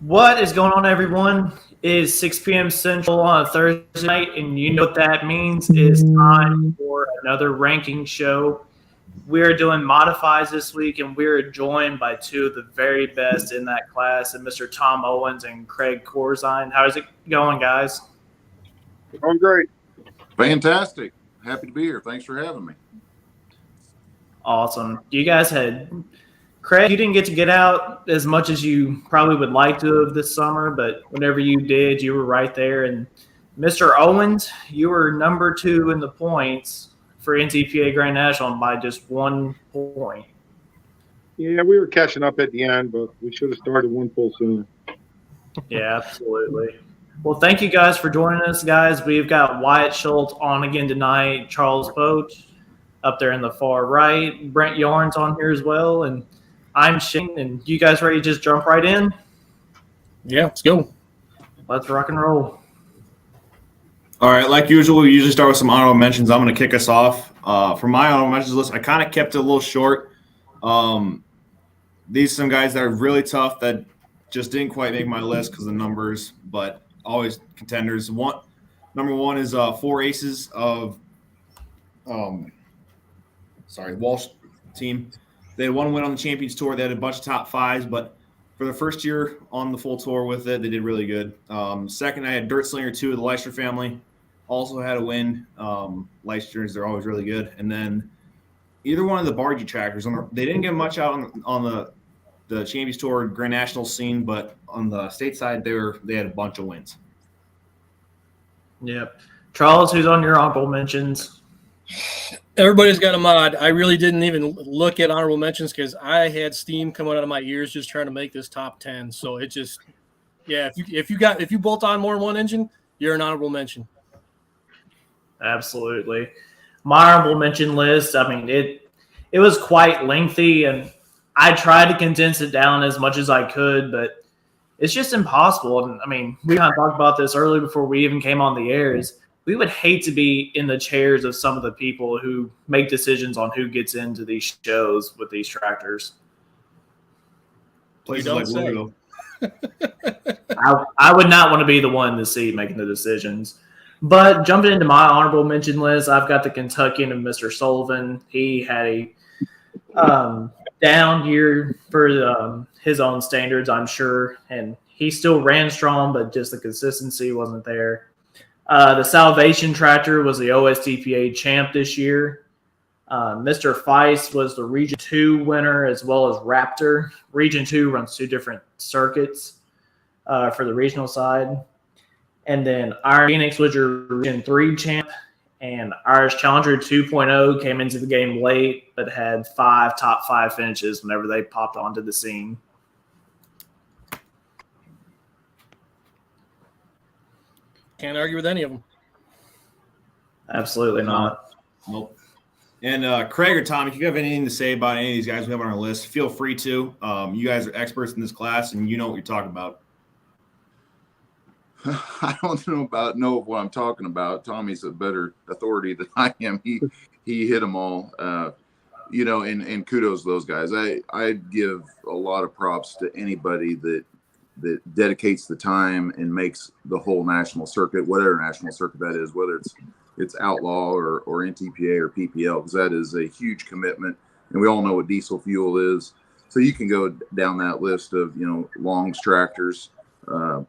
What is going on, everyone? It is 6 p.m. Central on a Thursday night, and you know what that means. It's time for another ranking show. We're doing modifies this week, and we're joined by two of the very best in that class, and Mr. Tom Owens and Craig Corzine. How's it going, guys? Going great. Fantastic. Happy to be here. Thanks for having me. Awesome. You guys had Craig, you didn't get out as much as you probably would like to have this summer, but whenever you did, you were right there. And Mr. Owens, you were number 2 in the points for NTPA Grand National by just 1 point. Yeah, we were catching up at the end, but we should have started one pull sooner. Yeah, absolutely. Well, thank you guys for joining us, guys. We've got Wyatt Schulte on again tonight, Charles Poosch up there in the far right, Brent Yarn's on here as well, and I'm Shane, and you guys ready to just jump right in? Yeah, let's go. Let's rock and roll. All right, like usual, we usually start with some honorable mentions. I'm going to kick us off. For my honorable mentions list, I kind of kept it a little short. These are some guys that are really tough that just didn't quite make my list because of the numbers, but always contenders. Number one is 4 aces of Walsh team. They had 1 win on the Champions Tour. They had a bunch of top 5s, but for the first year on the full tour with it, they did really good. Second, I had Dirt Slinger 2 of the Leicester family. Also had a win. Leicesters, they're always really good. And then either one of the bargee trackers. They didn't get much out on the Champions Tour Grand National scene, but on the state side, they had a bunch of wins. Yep. Charles, who's on your honorable mentions? Everybody's got a mod. I really didn't even look at honorable mentions because I had steam coming out of my ears just trying to make this top 10. So it just, yeah, if you bolt on more than one engine, you're an honorable mention. Absolutely. My honorable mention list, I mean, it was quite lengthy, and I tried to condense it down as much as I could, but it's just impossible. And I mean, we kind of talked about this earlier before we even came on the air. We would hate to be in the chairs of some of the people who make decisions on who gets into these shows with these tractors. Places like Louisville. I would not want to be the one in the seat making the decisions. But jumping into my honorable mention list, I've got the Kentuckian of Mr. Sullivan. He had a down year for his own standards, I'm sure, and he still ran strong, but just the consistency wasn't there. The Salvation tractor was the OSTPA champ this year. Mr. Feist was the Region 2 winner, as well as Raptor. Region 2 runs 2 different circuits for the regional side. And then Iron Phoenix was your Region 3 champ. And Irish Challenger 2.0 came into the game late, but had 5 top 5 finishes whenever they popped onto the scene. Can't argue with any of them. Absolutely not. Nope. And Craig or Tom, if you have anything to say about any of these guys we have on our list, feel free to. You guys are experts in this class, and you know what you're talking about. I don't know what I'm talking about. Tommy's a better authority than I am. He hit them all. And kudos to those guys. I give a lot of props to anybody that dedicates the time and makes the whole national circuit, whatever national circuit that is, whether it's outlaw or NTPA or PPL, because that is a huge commitment. And we all know what diesel fuel is. So you can go down that list of, Long's tractors are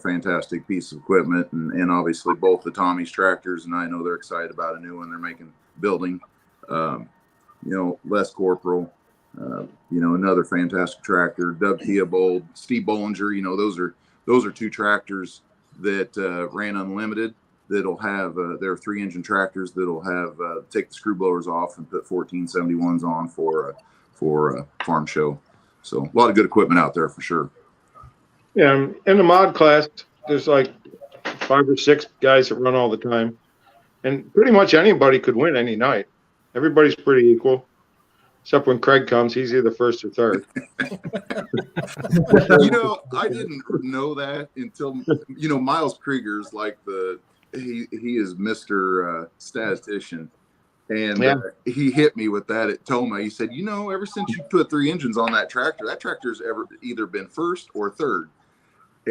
fantastic piece of equipment. And obviously both the Tommy's tractors, and I know they're excited about a new one they're building. Les Corporal, another fantastic tractor, Doug Theobald, Steve Bollinger, those are 2 tractors that ran unlimited. That'll have they're 3-engine tractors that'll have take the screw blowers off and put 1471s on for a farm show. So a lot of good equipment out there for sure. Yeah, in the mod class, there's like 5 or 6 guys that run all the time, and pretty much anybody could win any night. Everybody's pretty equal. Except when Craig comes, he's either first or third. I didn't know that until, Miles Krieger's like he is Mr. Statistician. And he hit me with that at Toma. He said, ever since you put 3 engines on that tractor's ever either been first or third.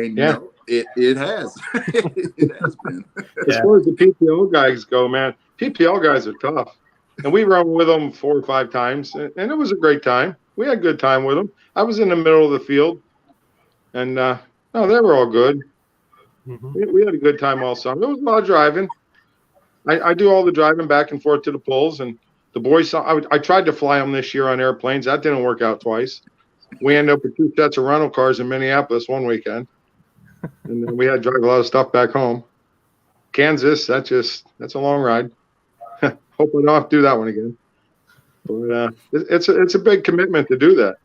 And Yeah. It has. It has been. As far as the PPL guys go, man, PPL guys are tough. And we run with them 4 or 5 times, and it was a great time. We had a good time with them. I was in the middle of the field, and no, they were all good. We had a good time all summer. There was a lot of driving. I do all the driving back and forth to the pulls, and the boys. I tried to fly them this year on airplanes. That didn't work out twice. We ended up with 2 sets of rental cars in Minneapolis one weekend, and then we had to drive a lot of stuff back home. Kansas, that's a long ride. Hope I don't have to do that one again. But it's a big commitment to do that.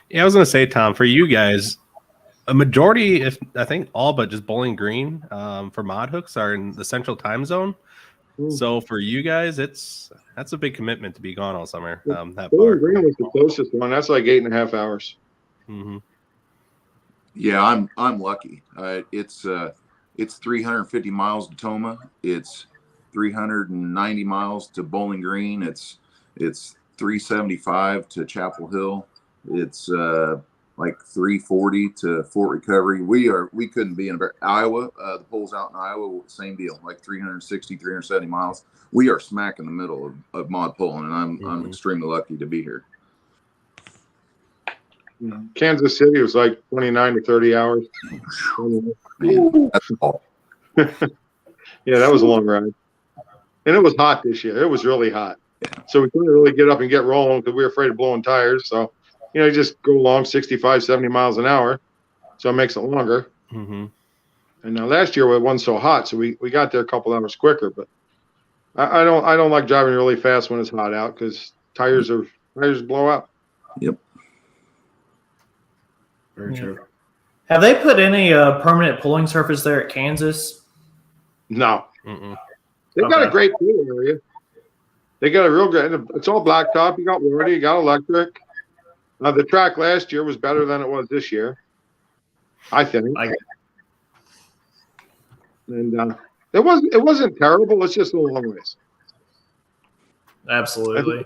Yeah, I was going to say, Tom, for you guys, a majority, if I think all but just Bowling Green for mod hooks are in the central time zone. So for you guys, that's a big commitment to be gone all summer. That Bowling Green was the closest one. That's like 8.5 hours. Yeah, I'm lucky. It's 350 miles to Toma. It's 390 miles to Bowling Green. It's 375 to Chapel Hill. It's like 340 to Fort Recovery. We couldn't be in Iowa. The polls out in Iowa, same deal, like 360, 370 miles. We are smack in the middle of mod pulling, and I'm extremely lucky to be here. Kansas City was like 29 to 30 hours. Man, that's all. Yeah, that was a long ride. And it was hot this year. It was really hot. So we couldn't really get up and get rolling because we were afraid of blowing tires. So, you just go along 65, 70 miles an hour. So it makes it longer. And now last year it wasn't so hot, so we got there a couple hours quicker. But I don't like driving really fast when it's hot out because tires blow out. Yep. Very true. Have they put any permanent pulling surface there at Kansas? No. They got a great pool area. They got a real good. It's all blacktop. You got water. You got electric. The track last year was better than it was this year, I think. And it wasn't terrible. It's just a long ways. Absolutely.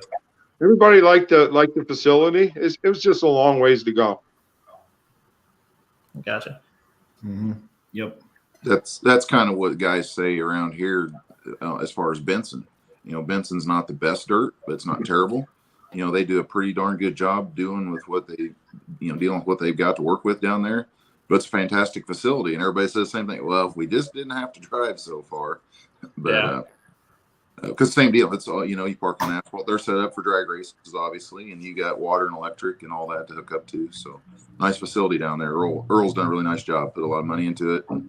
Everybody liked the facility. It was just a long ways to go. Gotcha. Yep. That's kind of what guys say around here as far as Benson. Benson's not the best dirt, but it's not terrible. They do a pretty darn good job dealing with what they've got to work with down there. But it's a fantastic facility, and everybody says the same thing. Well, if we just didn't have to drive so far, but because same deal. It's all you park on asphalt. They're set up for drag races, obviously, and you got water and electric and all that to hook up to. So nice facility down there. Earl's done a really nice job. Put a lot of money into it. And,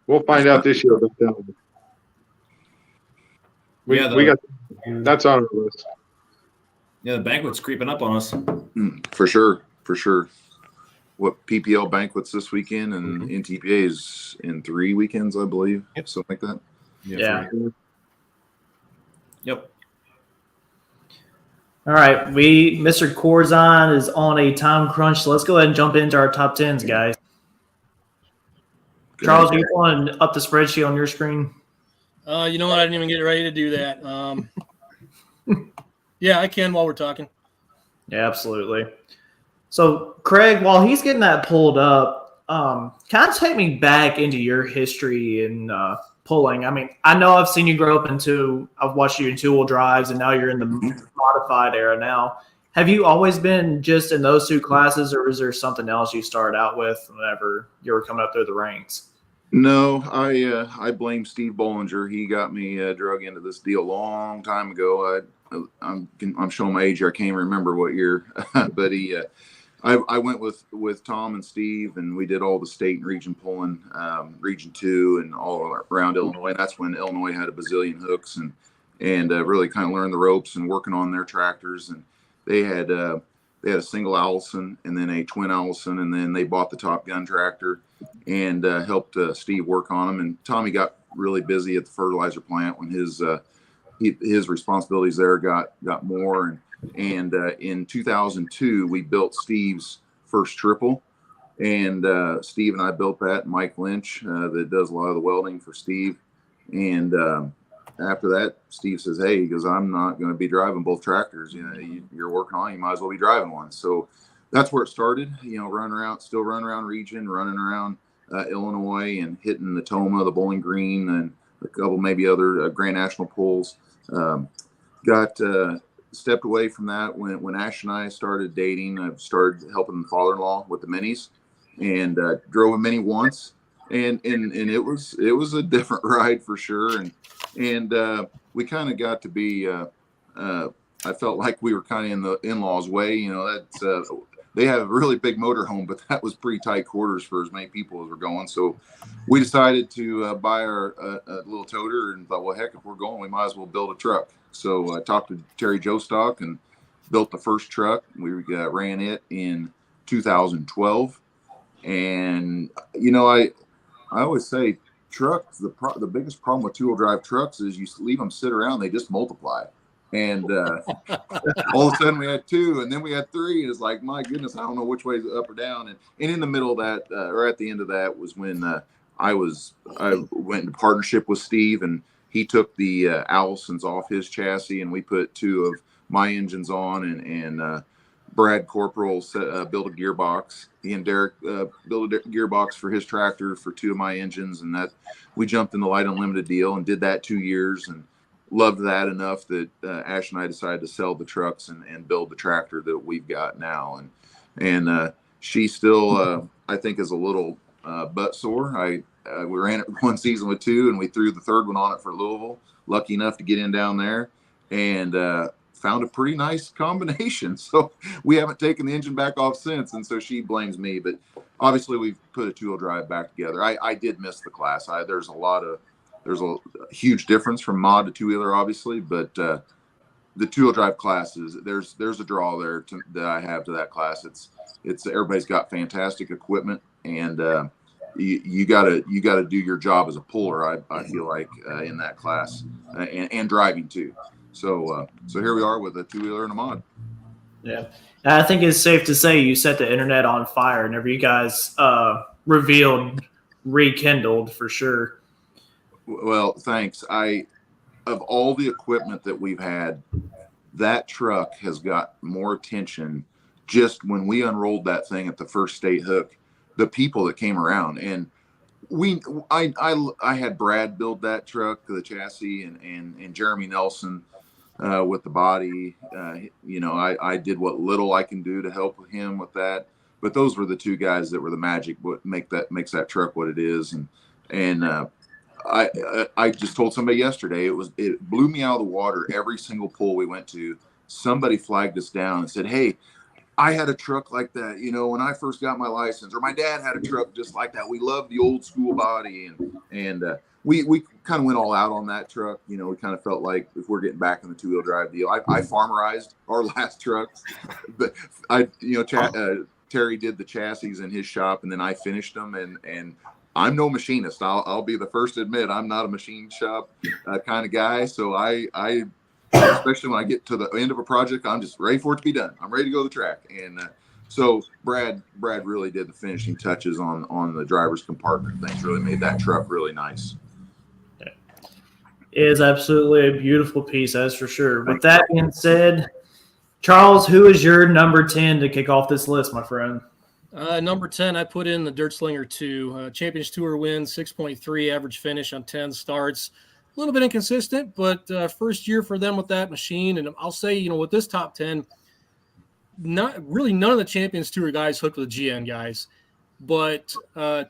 we'll find out this year. We got that's on our list. Yeah, the banquet's creeping up on us. For sure. What PPL banquets this weekend and NTPA is in 3 weekends, I believe. Something like that. Yeah. Yep. All right. Mr. Corzine is on a time crunch, so let's go ahead and jump into our top 10s, guys. Charles, are you pulling up the spreadsheet on your screen? You know what? I didn't even get ready to do that. Yeah, I can while we're talking. Yeah, absolutely. So, Craig, while he's getting that pulled up, kind of take me back into your history in pulling. I mean, I know I've seen you grow up I've watched you in 2-wheel drives, and now you're in the modified era now. Have you always been just in those 2 classes, or is there something else you started out with whenever you were coming up through the ranks? No, I blame Steve Bollinger. He got me drug into this deal a long time ago. I'm showing my age here. I can't remember what year, but I went with Tom and Steve, and we did all the state and region pulling, Region 2 and all around Illinois. And that's when Illinois had a bazillion hooks and really kind of learned the ropes and working on their tractors. And they had a single Allison and then a twin Allison, and then they bought the Top Gun tractor and helped Steve work on them. And Tommy got really busy at the fertilizer plant when his responsibilities there got more. And in 2002, we built Steve's first triple, and Steve and I built that. Mike Lynch, that does a lot of the welding for Steve. And after that, Steve says, "Hey," he goes, "I'm not going to be driving both tractors. You're working on it. You might as well be driving one." So that's where it started. Still running around region, running around Illinois, and hitting the Toma, the Bowling Green, and a couple maybe other Grand National pulls. Got stepped away from that when Ash and I started dating. I started helping my father-in-law with the minis, and drove a mini once, and it was a different ride for sure. And we kind of got to be. I felt like we were kind of in the in-laws' way. That's they have a really big motorhome, but that was pretty tight quarters for as many people as were going. So we decided to buy our little toter, and thought, well, heck, if we're going, we might as well build a truck. So I talked to Terry Jostock and built the first truck. We ran it in 2012. And, I always say trucks, the biggest problem with two-wheel drive trucks is you leave them sit around, they just multiply. And all of a sudden we had 2, and then we had 3. It's like, my goodness, I don't know which way is up or down. And in the middle of that, or at the end of that, was when I went into partnership with Steve, and he took the Allisons off his chassis, and we put 2 of my engines on, and Brad Corporal built a gearbox. He and Derek built a gearbox for his tractor for 2 of my engines, and that we jumped in the Light Unlimited deal and did that 2 years, and loved that enough that Ash and I decided to sell the trucks and build the tractor that we've got now. And she still, I think, is a little butt sore. We ran it one season with 2, and we threw the 3rd one on it for Louisville. Lucky enough to get in down there, and found a pretty nice combination. So we haven't taken the engine back off since, and so she blames me. But obviously we've put a 2-wheel drive back together. I did miss the class. There's a huge difference from mod to 2-wheeler, obviously, but the 2-wheel drive classes, there's a draw there that I have to that class. It's everybody's got fantastic equipment, and you gotta do your job as a puller. I feel like in that class, and driving too. So here we are with a 2-wheeler and a mod. Yeah, I think it's safe to say you set the internet on fire. Whenever you guys rekindled for sure. Well, thanks. Of all the equipment that we've had, that truck has got more attention. Just when we unrolled that thing at the first state hook, the people that came around, and I had Brad build that truck, the chassis, and Jeremy Nelson with the body. I did what little I can do to help him with that. But those were the 2 guys that were the magic. What makes that truck what it is, and I just told somebody yesterday, it blew me out of the water. Every single pull we went to, somebody flagged us down and said, hey, I had a truck like that, when I first got my license, or my dad had a truck just like that. We love the old school body, and we kind of went all out on that truck. We kind of felt like if we're getting back in the 2-wheel drive deal, I farmerized our last trucks, but Terry did the chassis in his shop, and then I finished them, and I'm no machinist. I'll be the first to admit I'm not a machine shop kind of guy. So I especially when I get to the end of a project, I'm just ready for it to be done. I'm ready to go to the track. And so Brad really did the finishing touches on the driver's compartment. Things really made that truck really nice. It is absolutely a beautiful piece, that's for sure. With that being said, Charles, who is your number 10 to kick off this list, my friend? Number 10, I put in the Dirt Slinger 2. Champions Tour win, 6.3 average finish on 10 starts. A little bit inconsistent, but first year for them with that machine. And I'll say, with this top 10, none of the Champions Tour guys hooked with the GN guys. But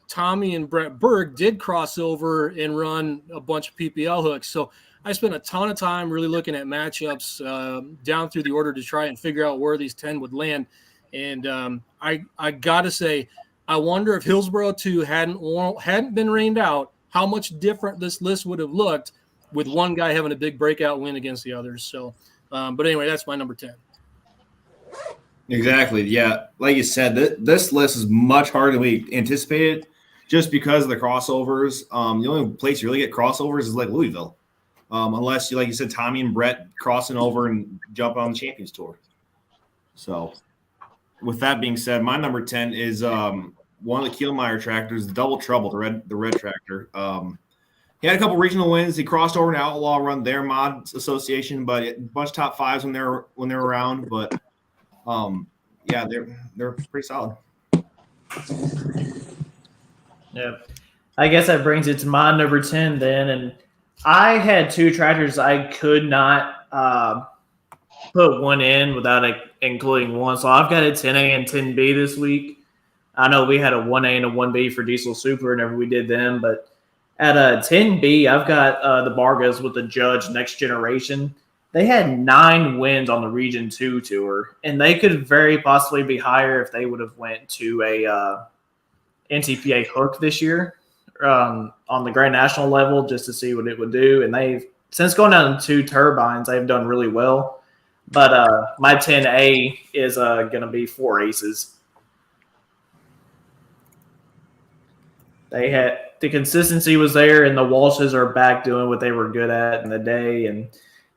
Tommy and Brett Berg did cross over and run a bunch of PPL hooks. So I spent a ton of time really looking at matchups down through the order to try and figure out where these 10 would land. And I got to say, I wonder if Hillsborough 2 hadn't been rained out, how much different this list would have looked with one guy having a big breakout win against the others. So, but anyway, that's my number 10. Exactly. Yeah. Like you said, this list is much harder than we anticipated just because of the crossovers. The only place you really get crossovers is like Louisville, unless like you said, Tommy and Brett crossing over and jumping on the Champions Tour. So with that being said, my number 10 is one of the Kielmeyer tractors, the Double Trouble, the red tractor. He had a couple regional wins. He crossed over to Outlaw Run, their mod association, but a bunch of top 5s when they were around. But yeah, they're pretty solid. Yeah. I guess that brings it to my number 10 then. And I had two tractors I could not put one in without including one. So I've got a 10A and 10B this week. I know we had a 1A and a 1B for Diesel Super whenever we did them, but at a 10B, I've got the Bargas with the Judge Next Generation. They had 9 wins on the Region 2 tour, and they could very possibly be higher if they would have went to a NTPA hook this year on the Grand National level just to see what it would do. And they've, since going down to 2 turbines, they've done really well. But my 10A is going to be 4 aces. They had the consistency was there, and the Walshes are back doing what they were good at in the day. And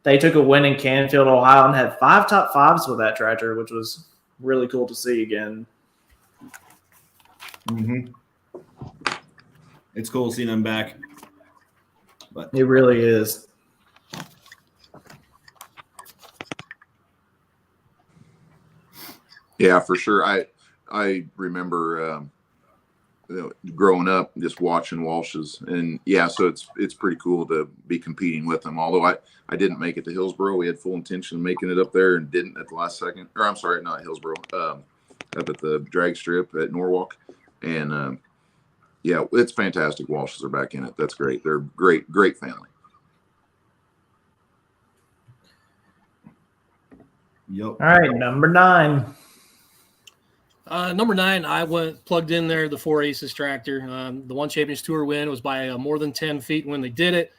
they took a win in Canfield, Ohio, and had 5 top 5s with that tractor, which was really cool to see again. Mm-hmm. It's cool to see them back. But It really is. Yeah, for sure. I remember growing up just watching Walshes, and yeah, so it's pretty cool to be competing with them. Although I didn't make it to Hillsboro, we had full intention of making it up there and didn't at the last second. Or I'm sorry, not Hillsboro, up at the drag strip at Norwalk, and yeah, it's fantastic. Walshes are back in it. That's great. They're great family. Yep. All right, number 9. Number 9, I plugged in there the 4 Aces tractor. The One Champions Tour win was by more than 10 feet when they did it.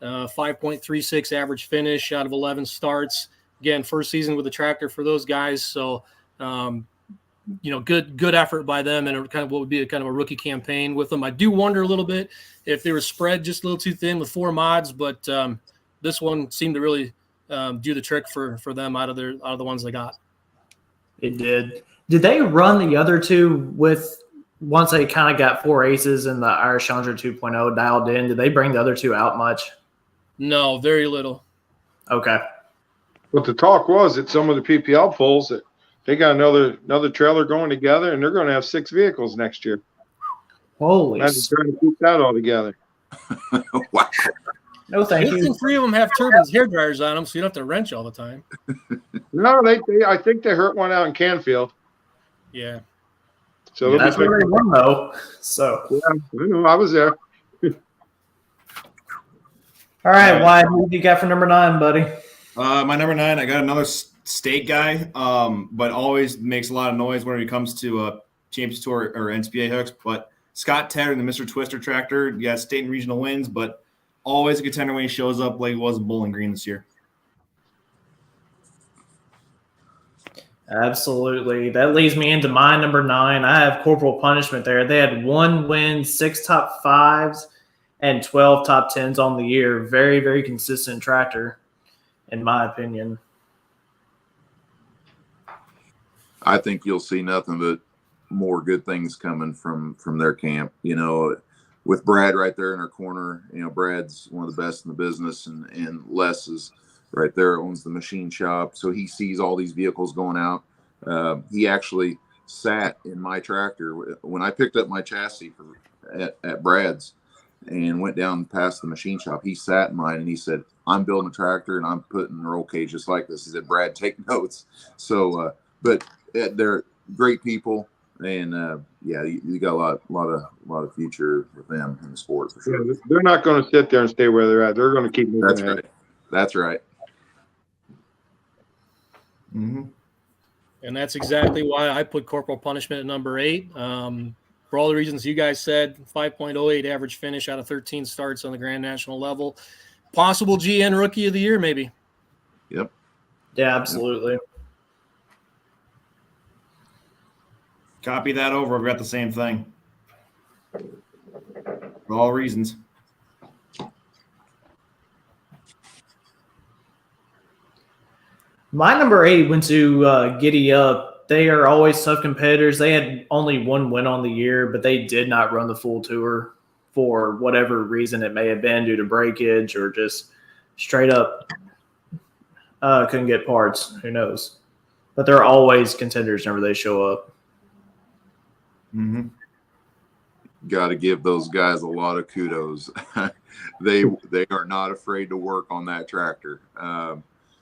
5.36 average finish out of 11 starts. Again, first season with the tractor for those guys. So, good effort by them, and kind of what would be a kind of a rookie campaign with them. I do wonder a little bit if they were spread just a little too thin with 4 mods, but this one seemed to really do the trick for them out of the ones they got. It did. Did they run the other 2 with once they kind of got 4 aces and the Irish Challenger 2.0 dialed in? Did they bring the other 2 out much? No, very little. Okay. But the talk was at some of the PPL polls that they got another trailer going together, and they're going to have 6 vehicles next year. Holy. I'm trying to keep that all together. Wow. No, thank Good you. thing 3 of them have turbines, hair dryers on them, so you don't have to wrench all the time. No, I think they hurt one out in Canfield. Yeah. So That's where they won, though. So, yeah, I know, I was there. all right, Wyatt, who do you got for number 9, buddy? My number 9, I got another state guy, but always makes a lot of noise when it comes to Champions Tour or NCPA hooks. But Scott Tedder and the Mr. Twister tractor, yeah, state and regional wins, but always a contender when he shows up like he was in Bowling Green this year. Absolutely. That leads me into my number 9. I have Corporal Punishment there. They had 1 win, 6 top 5s, and 12 top 10s on the year. Very, very consistent tractor, in my opinion. I think you'll see nothing but more good things coming from their camp. With Brad right there in our corner, Brad's one of the best in the business, and Les is right there, owns the machine shop. So he sees all these vehicles going out. He actually sat in my tractor when I picked up my chassis at Brad's and went down past the machine shop. He sat in mine and he said, "I'm building a tractor and I'm putting a roll cage just like this." He said, "Brad, take notes." So, but they're great people. And yeah, you got a lot of future with them in the sport for sure. Yeah, they're not going to sit there and stay where they're at. They're going to keep moving. That's ahead. right. That's right. Mm-hmm. And that's exactly why I put Corporal Punishment at number 8. For all the reasons you guys said, 5.08 average finish out of 13 starts on the Grand National level. Possible GN Rookie of the Year, maybe. Yep. Yeah, absolutely. Copy that over. I've got the same thing. For all reasons. My number 8 went to Giddy Up. They are always tough competitors. They had only 1 win on the year, but they did not run the full tour for whatever reason it may have been, due to breakage or just straight up couldn't get parts. Who knows? but they're always contenders whenever they show up. Mm-hmm. Got to give those guys a lot of kudos. They are not afraid to work on that tractor.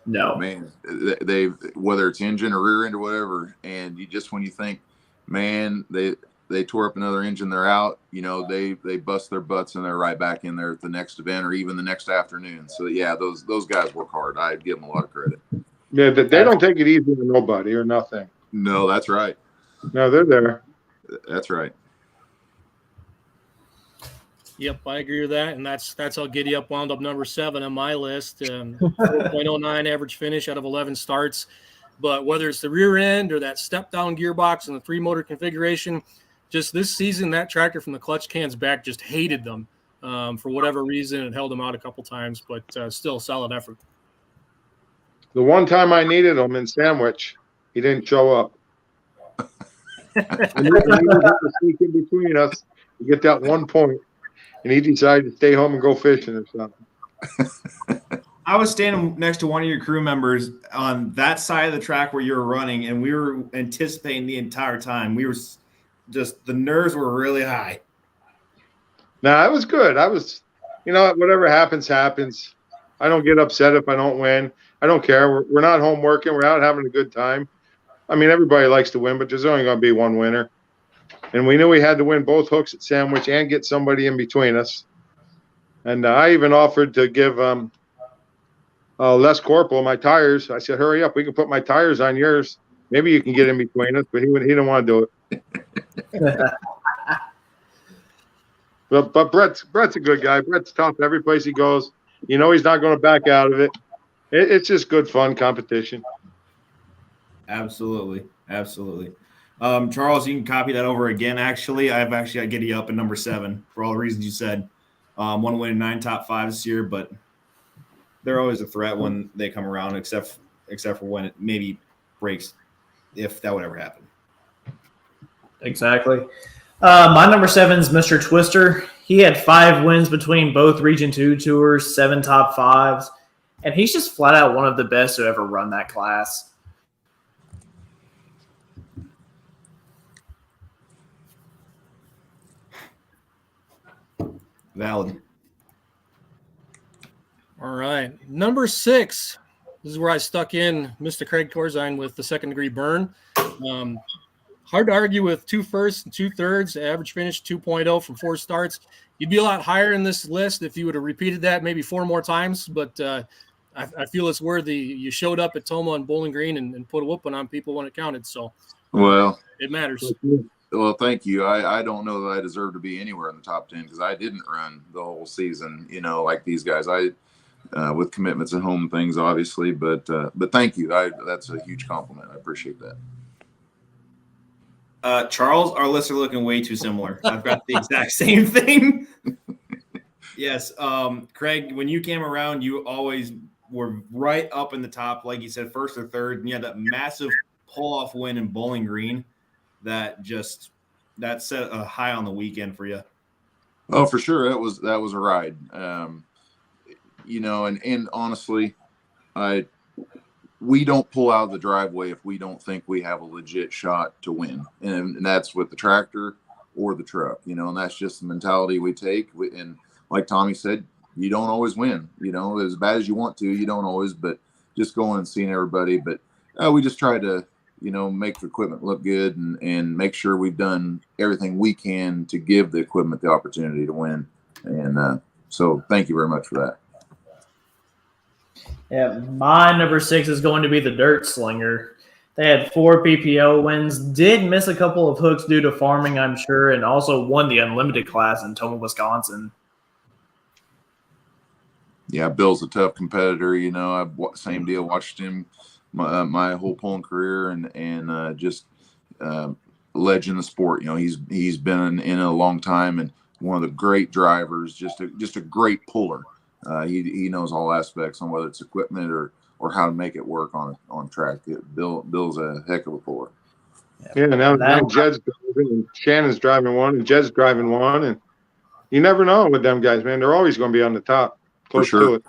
No, Man, they whether it's engine or rear end or whatever, and when you think, man, they tore up another engine, they're out. They bust their butts and they're right back in there at the next event or even the next afternoon. So yeah, those guys work hard. I'd give them a lot of credit. Yeah, they don't take it easy on nobody or nothing. No, that's right. No, they're there. That's right. Yep, I agree with that, and that's how Giddy Up wound up number 7 on my list. 4.09 average finish out of 11 starts. But whether it's the rear end or that step-down gearbox and the 3-motor configuration, just this season, that tractor from the clutch cans back just hated them for whatever reason and held them out a couple times, but still solid effort. The one time I needed him in Sandwich, he didn't show up. I needed him to sneak in between us to get that 1 point. And he decided to stay home and go fishing or something. I was standing next to one of your crew members on that side of the track where you were running, and we were anticipating the entire time. We were just, the nerves were really high. No, it was good. Whatever happens, happens. I don't get upset if I don't win. I don't care. We're not home working. We're out having a good time. I mean, everybody likes to win, but there's only going to be one winner. And we knew we had to win both hooks at Sandwich and get somebody in between us. And I even offered to give Les Corporal my tires. I said, hurry up. We can put my tires on yours. Maybe you can get in between us. But he didn't want to do it. But Brett's a good guy. Brett's tough every place he goes. He's not going to back out of it. It's just good, fun competition. Absolutely. Absolutely. Charles, you can copy that over again. Actually, I've actually got Giddy Up at number 7 for all the reasons you said. One win, 9 top 5 this year, but they're always a threat when they come around, except for when it maybe breaks, if that would ever happen. exactly. My number 7 is Mr. Twister. He had 5 wins between both Region 2 tours, 7 top 5s, and he's just flat out one of the best to ever run that class. Valid. All right. Number 6. This is where I stuck in Mr. Craig Corzine with the second-degree burn. Hard to argue with 2 firsts and 2 thirds, average finish 2.0 from 4 starts. You'd be a lot higher in this list if you would have repeated that maybe 4 more times, but I feel it's worthy. You showed up at Toma and Bowling Green and put a whooping on people when it counted, so it matters. Well, thank you. I don't know that I deserve to be anywhere in the top 10 because I didn't run the whole season, like these guys. With commitments at home things, obviously, but thank you. That's a huge compliment. I appreciate that. Charles, our lists are looking way too similar. I've got the exact same thing. Yes, Craig, when you came around, you always were right up in the top, like you said, first or third, and you had that massive pull-off win in Bowling Green that set a high on the weekend for you. Oh, for sure. That was a ride. And honestly, we don't pull out of the driveway if we don't think we have a legit shot to win. And that's with the tractor or the truck, and that's just the mentality we take. And like Tommy said, you don't always win, as bad as you want to, you don't always, but just going and seeing everybody. But we just try to, make the equipment look good and make sure we've done everything we can to give the equipment the opportunity to win. And so thank you very much for that. Yeah, my number 6 is going to be the Dirt Slinger. They had 4 PPO wins, did miss a couple of hooks due to farming, I'm sure, and also won the Unlimited class in Toma, Wisconsin. Yeah, Bill's a tough competitor. Same deal. Watched him my whole pulling career, and just legend of the sport. He's been in a long time and one of the great drivers. Just a great puller. He knows all aspects on whether it's equipment or how to make it work on track. Bill's a heck of a puller. Yeah, now Jed's driving and Shannon's driving one and Jed's driving one, and you never know with them guys, man. They're always going to be on the top. For sure. To it.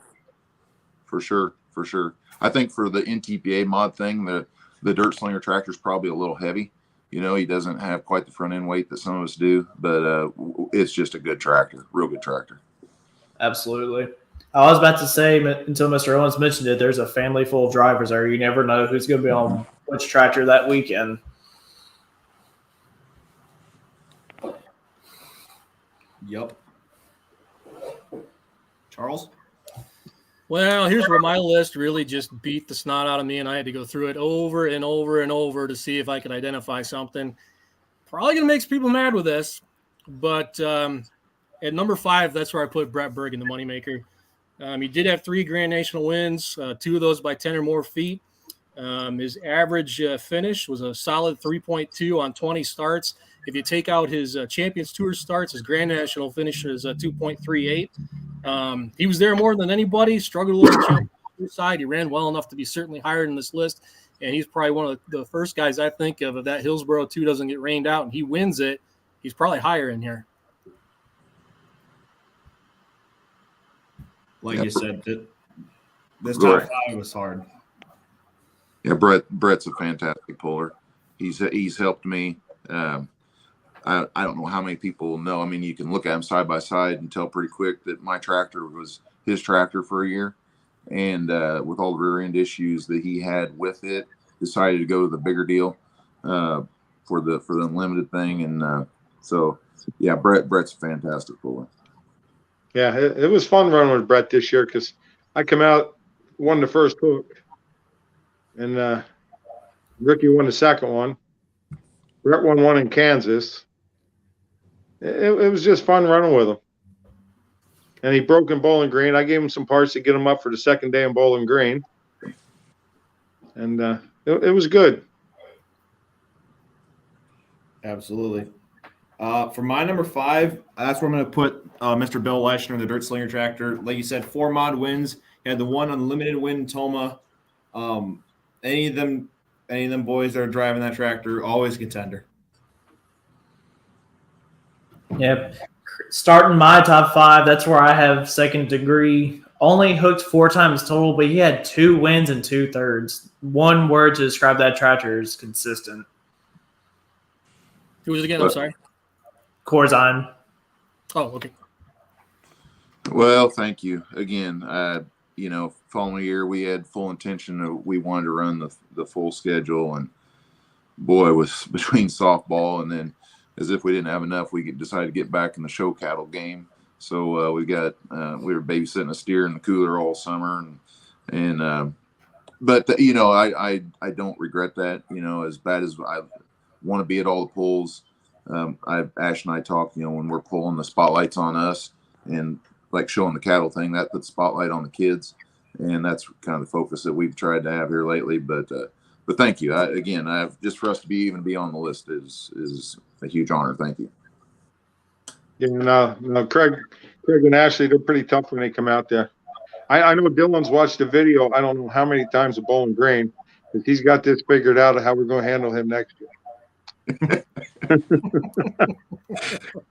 For sure. I think for the NTPA mod thing, the Dirt Slinger tractor is probably a little heavy. You know, he doesn't have quite the front end weight that some of us do, but it's just a good tractor, real good tractor. Absolutely. I was about to say, until Mr. Owens mentioned it, there's a family full of drivers there. You never know who's going to be on which tractor that weekend. Yep. Charles? Well, here's where my list really just beat the snot out of me, and I had to go through it over and over and over to see if I could identify something. Probably going to make some people mad with this, but at number 5, that's where I put Brett Bergen, the moneymaker. He did have 3 Grand National wins, 2 of those by 10 or more feet. His average finish was a solid 3.2 on 20 starts. If you take out his Champions Tour starts, his Grand National finish is 2.38. He was there more than anybody, struggled a little on the side. He ran well enough to be certainly higher in this list, and he's probably one of the first guys I think of if that Hillsboro 2 doesn't get rained out and he wins it, he's probably higher in here. Like you said, this top 5 was hard. Yeah, Brett's a fantastic puller. He's helped me. I don't know how many people know. I mean, you can look at him side by side and tell pretty quick that my tractor was his tractor for a year. And with all the rear end issues that he had with it, decided to go to the bigger deal for the unlimited thing. And so, yeah, Brett's a fantastic puller. Yeah, it was fun running with Brett this year because I come out, won the first hook, and Ricky won the second one. Brett won one in Kansas. It was just fun running with him. And he broke in Bowling Green. I gave him some parts to get him up for the second day in Bowling Green. And it was good. Absolutely. For my number 5, that's where I'm going to put Mr. Bill Leishner, the Dirt Slinger tractor. Like you said, 4 mod wins. He had the 1 unlimited win in Toma. Any of them boys that are driving that tractor, always a contender. Yep. Starting my top 5, that's where I have Second Degree. Only hooked 4 times total, but he had 2 wins and 2/3. One word to describe that tractor is consistent. Who was it again? I'm sorry. Corzine. Oh, okay. Well, thank you again. Following year we had full intention of we wanted to run the full schedule, and boy, was between softball and then as if we didn't have enough, we decided to get back in the show cattle game. So we were babysitting a steer in the cooler all summer, but I don't regret that. As bad as I want to be at all the pulls, Ash and I talked. When we're pulling, the spotlight's on us, and like showing the cattle thing, that puts spotlight on the kids, and that's kind of the focus that we've tried to have here lately. But thank you. Just for us to be on the list is a huge honor. Thank you. Yeah, no, Craig and Ashley, they're pretty tough when they come out there. I know Dylan's watched the video. I don't know how many times at Bowling Green, but he's got this figured out of how we're going to handle him next year.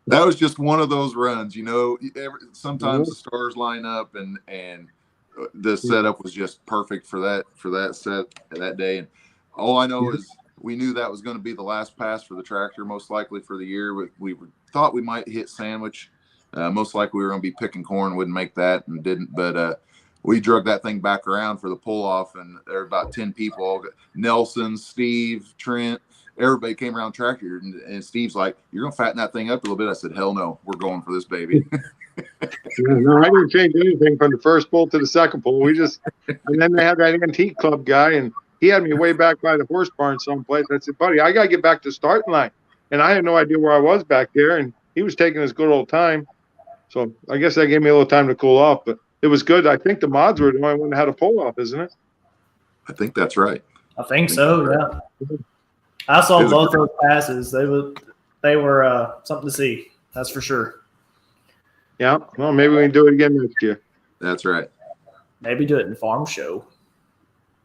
That was just one of those runs. Sometimes the stars line up, and the setup was just perfect for that set that day. And all I know is we knew that was going to be the last pass for the tractor, most likely for the year. We thought we might hit Sandwich. Most likely we were going to be picking corn, wouldn't make that, and didn't. But we drug that thing back around for the pull off, and there were about 10 people. Nelson, Steve, Trent, everybody came around tractor, and Steve's like, "You're going to fatten that thing up a little bit." I said, "Hell no, we're going for this baby." No, I didn't change anything from the first pull to the second pull. And then they had that antique club guy, and he had me way back by the horse barn someplace. I said, "Buddy, I got to get back to the starting line." And I had no idea where I was back there, and he was taking his good old time. So I guess that gave me a little time to cool off, but it was good. I think the mods were the only one that had a pull off, isn't it? I think that's right. I think so, yeah. I saw both those passes. They were something to see. That's for sure. Yeah. Well, maybe we can do it again next year. That's right. Maybe do it in farm show.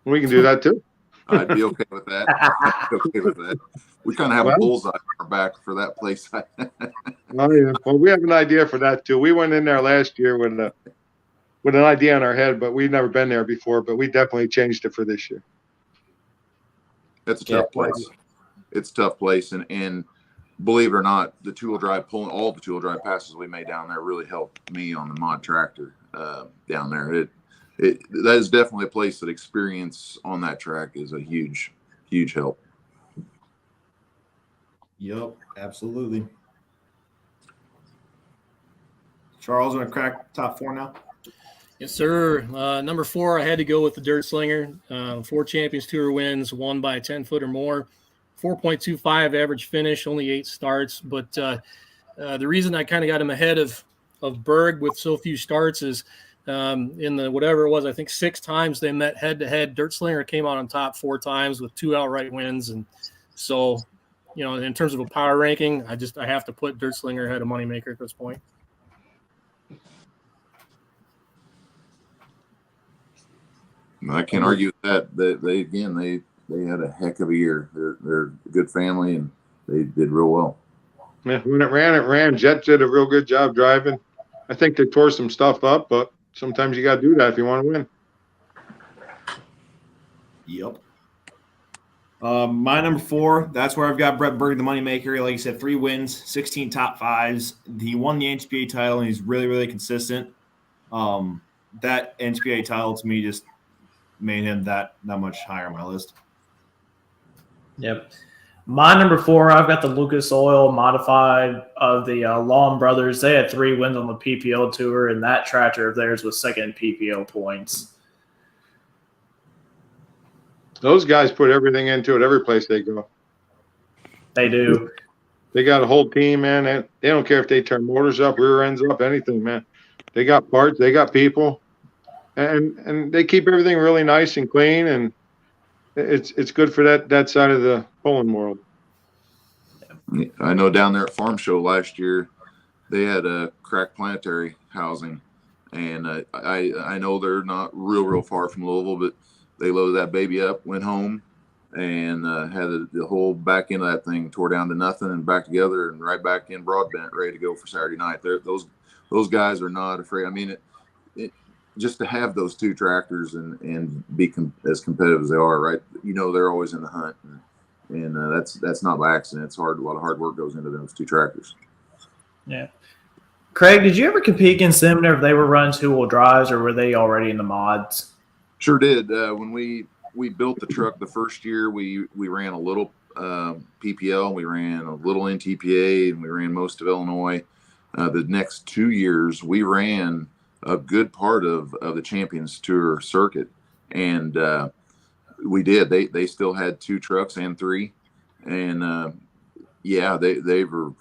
We can do that too. I'd be okay with that. We kind of have a bullseye on our back for that place. Oh, yeah. Well, we have an idea for that too. We went in there last year with an idea in our head, but we'd never been there before. But we definitely changed it for this year. That's a tough place. It's a tough place, and believe it or not, the two-wheel drive pulling all the two-wheel drive passes we made down there really helped me on the mod tractor down there. That is definitely a place that experience on that track is a huge help. Yep, absolutely. Charles, want to crack top 4 now? Yes, sir. Number 4, I had to go with the Dirt Slinger. 4 Champions Tour wins, won by 10 foot or more. 4.25 average finish, only 8 starts. But the reason I kind of got him ahead of Berg with so few starts is in the whatever it was, I think 6 times they met head-to-head. Dirt Slinger came out on top 4 times with 2 outright wins. And so, in terms of a power ranking, I have to put Dirt Slinger ahead of Moneymaker at this point. I can't argue with that. They had a heck of a year. They're a good family, and they did real well. Yeah, when it ran. Jet did a real good job driving. I think they tore some stuff up, but sometimes you got to do that if you want to win. Yep. My number 4, that's where I've got Brett Berg, the moneymaker. Like you said, 3 wins, 16 top 5s. He won the NHPA title, and he's really, really consistent. That NHPA title to me just made him that much higher on my list. Yep. My number 4, I've got the Lucas Oil modified of the Long Brothers. They had 3 wins on the PPL tour, and that tractor of theirs was second in PPL points. Those guys put everything into it every place they go. They do. They got a whole team, man. And they don't care if they turn motors up, rear ends up, anything, man. They got parts, they got people, and they keep everything really nice and clean, and it's good for that side of the pulling world. I know down there at Farm Show last year, they had a crack planetary housing, and I know they're not real far from Louisville, but they loaded that baby up, went home, and had the whole back end of that thing tore down to nothing and back together and right back in broadbent, ready to go for Saturday night. Those guys are not afraid. I mean, just to have those 2 tractors and be as competitive as they are, right? They're always in the hunt, and that's not by accident. It's hard. A lot of hard work goes into those 2 tractors. Yeah. Craig, did you ever compete against them whenever they were running 2-wheel drives, or were they already in the mods? Sure did. When we built the truck the first year, we ran a little PPL, we ran a little NTPA, and we ran most of Illinois. The next 2 years, we ran a good part of the Champions Tour circuit, and we did. They still had 2 trucks and 3, and they were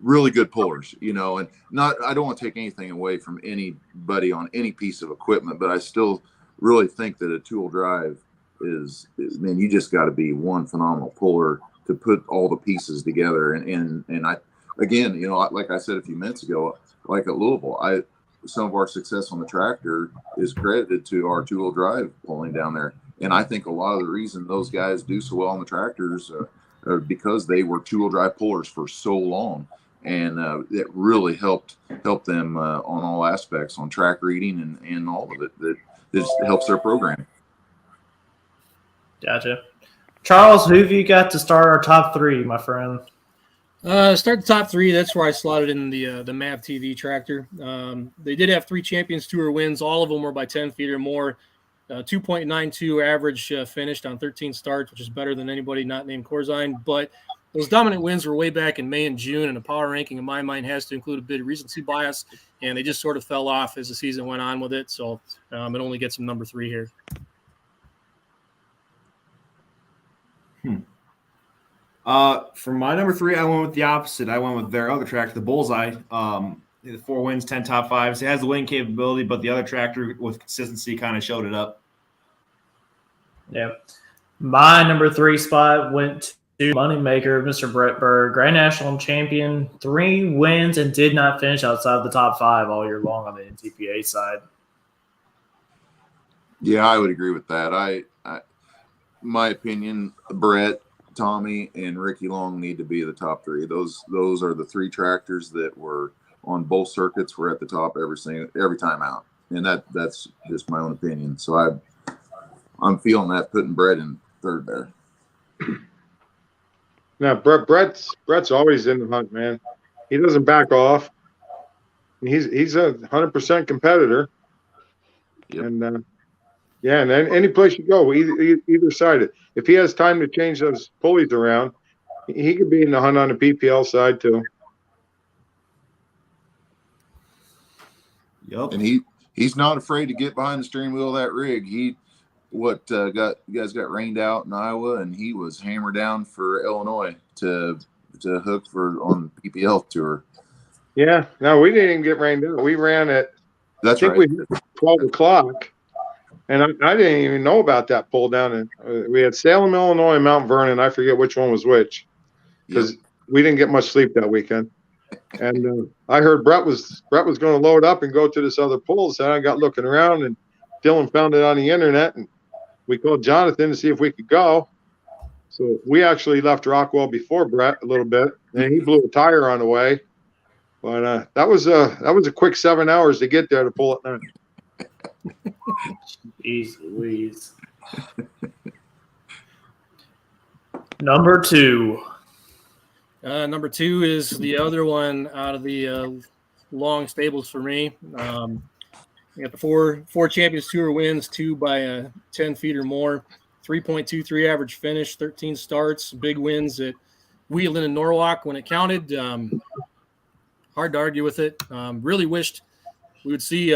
really good pullers, and I don't want to take anything away from anybody on any piece of equipment, but I still really think that a 2-wheel drive is man, you just got to be one phenomenal puller to put all the pieces together. And I, again, like I said a few minutes ago, like at Louisville, some of our success on the tractor is credited to our 2-wheel drive pulling down there. And I think a lot of the reason those guys do so well on the tractors are because they were 2-wheel drive pullers for so long. And it really helped them on all aspects, on track reading and all of it. That just helps their program. Gotcha. Charles, who have you got to start our top 3, my friend? Start the top 3. That's where I slotted in the MAV TV tractor. They did have 3 Champions Tour wins. All of them were by 10 feet or more. 2.92 average finished on 13 starts, which is better than anybody not named Corzine. But those dominant wins were way back in May and June, and the power ranking in my mind has to include a bit of recency bias, and they just sort of fell off as the season went on with it. So it only gets them number 3 here. For my number 3, I went with the opposite. I went with their other tractor, the Bullseye. The 4 wins, 10 top 5s. It has the winning capability, but the other tractor with consistency kind of showed it up. Yeah. My number 3 spot went to Moneymaker, Mr. Brett Berg, Grand National Champion, 3 wins, and did not finish outside the top 5 all year long on the NTPA side. Yeah, I would agree with that. My opinion, Brett, Tommy, and Ricky Long need to be the top 3. Those are the 3 tractors that were on both circuits. Were at the top every time out, and that's just my own opinion. So I'm feeling that, putting Brett in 3rd there. Now, Brett's always in the hunt, man. He doesn't back off. He's a 100% competitor. Yep. And yeah, and any place you go, either side. If he has time to change those pulleys around, he could be in the hunt on the PPL side too. Yep. And he's not afraid to get behind the steering wheel of that rig. You guys got rained out in Iowa, and he was hammered down for Illinois to hook on PPL tour. Yeah, no, we didn't even get rained out. We ran at That's I think right. we hit 12 o'clock, and I didn't even know about that pull down. And we had Salem, Illinois, and Mount Vernon. I forget which one was which because we didn't get much sleep that weekend. And I heard Brett was going to load up and go to this other pull. So I got looking around, and Dylan found it on the internet, and we called Jonathan to see if we could go. So we actually left Rockwell before Brett a little bit, and he blew a tire on the way. But that was a quick 7 hours to get there to pull it down. Jeez Louise. Number 2. Number 2 is the other one out of the long stables for me. We got the four Champions Tour wins, 2 by 10 feet or more, 3.23 average finish, 13 starts, big wins at Wheeling and Norwalk when it counted. Hard to argue with it. Really wished we would see